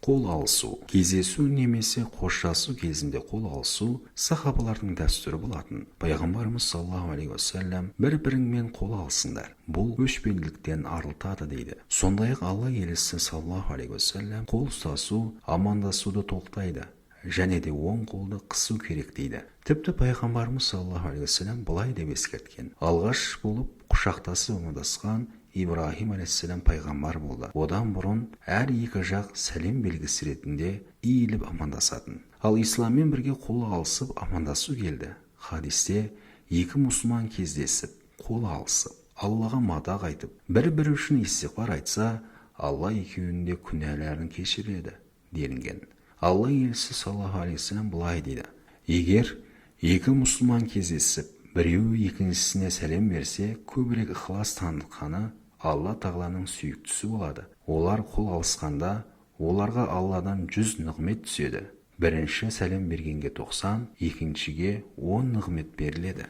қол алысу. Кездесу немесе қоштасу кезінде қол алысу сахабалардың дәстүрі болатын. Пайғамбарымыз саллаллаху алейхи уассалам бір-біріңмен қол алысыңдар, бұл өшпенділіктен арылтады дейді. Сондай-ақ Алла елшісі саллаллаху алейхи уассалам қол ұстасу амандасуды тоқтайды және де оң қолды қысу керек дейді. Тіпті пайғамбарымыз саллаллаху алейхи уассалам былай деп ескерткен: алғаш болып құшақтасып амандасқан Ибрахим алейхиссалам пайғамбар болды. Одан бұрын әр екі жақ сәлем белгісі ретінде иіліп амандасатын. Ал исламмен бірге қол алысып амандасу келді. Хадисте екі мұсылман кездесіп, қол алысып, Аллаға мадақ айтып, бір-бірі үшін истиғфар айтса, Алла екеуінің де күнәларын кешіреді делінген. Алла елшісі саллаллаху алейхи уассалам былай дейді: егер екі мұсылман кездесіп, біреуі екіншісіне сәлем берсе, көбірек ықылас танытқаны Алла тағаланың сүйіктісі болады. Олар қол алысқанда, оларға Алладан 100 нығмет түседі. Бірінші сәлем бергенге 90, екіншіге 10 нығмет беріледі.